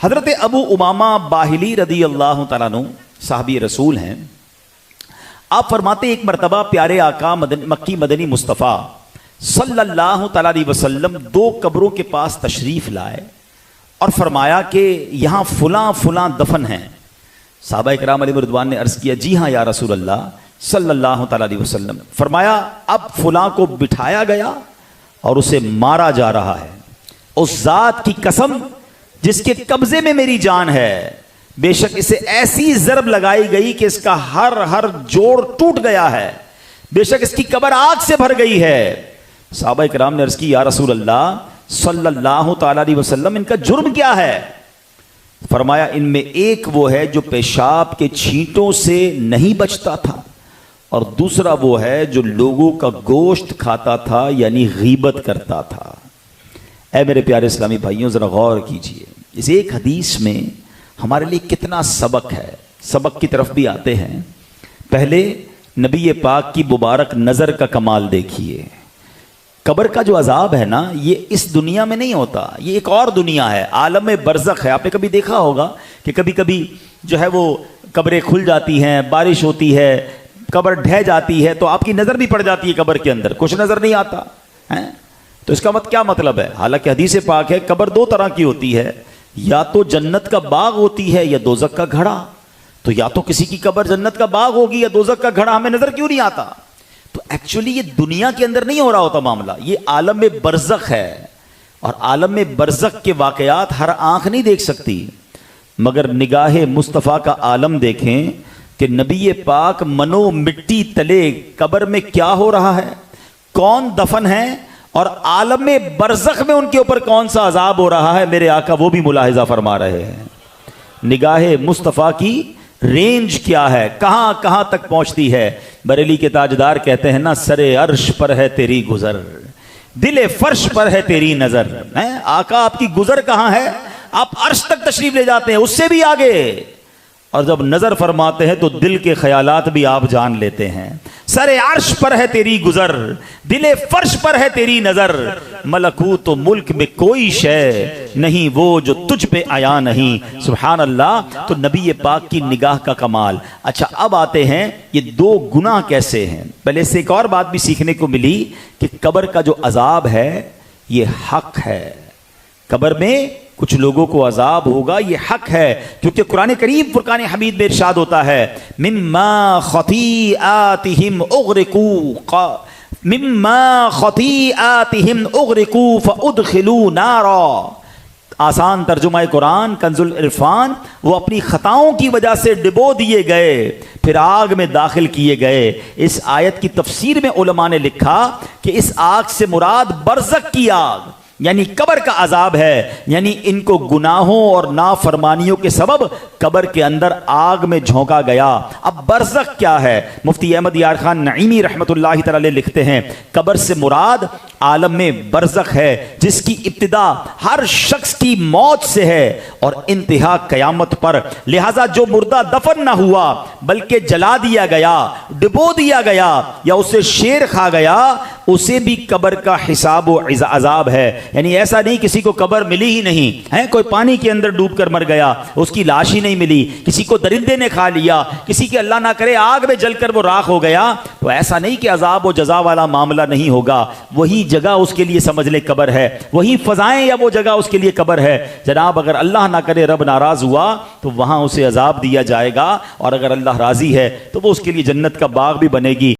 हज़रत अबू उमामा बाहिली रदी अल्लाह तआला अन्हु साहबी रसूल हैं। आप फरमाते एक मरतबा प्यारे आका मक्की मदनी मुस्तफ़ा सल्लल्लाहु तआला अलैहि वसल्लम दो कब्रों के पास तशरीफ़ लाए और फरमाया कि यहाँ फ़ुलां फ़ुलां दफन हैं। सहाबा इकराम अलैहिम रिदवान ने अर्ज़ किया, जी हाँ या रसूल अल्लाह सल्लल्लाहु तआला अलैहि वसल्लम। फरमाया अब फ़ुलां को बिठाया गया और उसे मारा जा रहा है। उस ज़ात की कसम जिसके कब्जे में मेरी जान है, बेशक इसे ऐसी ज़रब लगाई गई कि इसका हर जोड़ टूट गया है, बेशक इसकी कब्र आग से भर गई है। सहाबा इकराम ने अर्ज़ की, या रसूल अल्लाह सल्लल्लाहु तआला अलैहि वसल्लम इनका जुर्म क्या है? फरमाया इनमें एक वो है जो पेशाब के छींटों से नहीं बचता था और दूसरा वो है जो लोगों का गोश्त खाता था, यानी गीबत करता था। ऐ मेरे प्यारे इस्लामी भाइयों, ज़रा गौर कीजिए, इस एक हदीस में हमारे लिए कितना सबक है। सबक की तरफ भी आते हैं। पहले नबी पाक की मुबारक नज़र का कमाल देखिए। कब्र का जो अजाब है ना, ये इस दुनिया में नहीं होता, ये एक और दुनिया है, आलम बरज़ख है। आपने कभी देखा होगा कि कभी कभी जो है वो कब्रें खुल जाती हैं, बारिश होती है, कब्र ढह जाती है तो आपकी नज़र भी पड़ जाती है कब्र के अंदर, कुछ नज़र नहीं आता है। तो इसका क्या मतलब है? हालांकि हदीस पाक है कब्र दो तरह की होती है, या तो जन्नत का बाग होती है या दोज़ख का घड़ा। तो या तो किसी की कब्र जन्नत का बाग होगी या दोज़ख का घड़ा, हमें नजर क्यों नहीं आता? तो एक्चुअली ये दुनिया के अंदर नहीं हो रहा होता मामला, ये आलम में बरज़ख है। और आलम में बरज़ख के वाक़यात हर आंख नहीं देख सकती, मगर निगाहे मुस्तफ़ा का आलम देखें कि नबी पाक मनो मिट्टी तले कब्र में क्या हो रहा है, कौन दफन है और आलम में बरज़ख में उनके ऊपर कौन सा अजाब हो रहा है, मेरे आका वो भी मुलाहिजा फरमा रहे हैं। निगाहे मुस्तफ़ा की रेंज क्या है, कहां कहां तक पहुंचती है। बरेली के ताजदार कहते हैं ना, सरे अर्श पर है तेरी गुजर, दिले फर्श पर है तेरी नजर। है आका आपकी गुजर कहां है? आप अर्श तक तशरीफ ले जाते हैं, उससे भी आगे। और जब नजर फरमाते हैं तो दिल के ख्यालात भी आप जान लेते हैं। सरे अर्श पर है तेरी गुजर, दिले फर्श पर है तेरी नजर, मलकूत तो मुल्क में कोई शय नहीं वो जो तुझ पे आया नहीं। सुभान अल्लाह। तो नबी पाक की निगाह का कमाल। अच्छा, अब आते हैं ये दो गुनाह कैसे हैं। पहले से एक और बात भी सीखने को मिली कि कब्र का जो अजाब है ये हक है। कब्र में कुछ लोगों को अजाब होगा, ये हक है, क्योंकि कुरान करीम फुरकान हमीद में इरशाद होता है, मिम्मा खतीआतिहिम उग़रिकू फउदखिलू नारा। आसान तर्जुमा कुरान कंजुल इरफान, वो अपनी खताओं की वजह से डिबो दिए गए फिर आग में दाखिल किए गए। इस आयत की तफसीर में उलमा ने लिखा कि इस आग से मुराद बरज़ख की आग यानी कब्र का अजाब है, यानी इनको गुनाहों और नाफरमानियों के सबब कब्र के अंदर आग में झोंका गया। अब बरज़ख क्या है? मुफ्ती अहमद यार खान नईमी रहमतुल्लाहि तआला अलैह लिखते हैं, कब्र से मुराद आलम में बरज़ख है जिसकी इब्तिदा हर शख्स की मौत से है और इंतहा क़यामत पर। लिहाजा जो मुर्दा दफन ना हुआ बल्कि जला दिया गया, डुबो दिया गया या उसे शेर खा गया, उसे भी कब्र का हिसाब व अजाब है। यानी ऐसा नहीं किसी को कब्र मिली ही नहीं है, कोई पानी के अंदर डूबकर मर गया, उसकी लाश ही नहीं मिली, किसी को दरिंदे ने खा लिया, किसी के अल्लाह ना करे आग में जलकर वो राख हो गया, तो ऐसा नहीं कि अजाब व जजा वाला मामला नहीं होगा। वही जगह उसके लिए समझ ले कब्र है, वही फजाएं या वो जगह उसके लिए कब्र है। जनाब अगर अल्लाह ना करे रब नाराज हुआ तो वहां उसे अजाब दिया जाएगा, और अगर अल्लाह राजी है तो वो उसके लिए जन्नत का बाग भी बनेगी।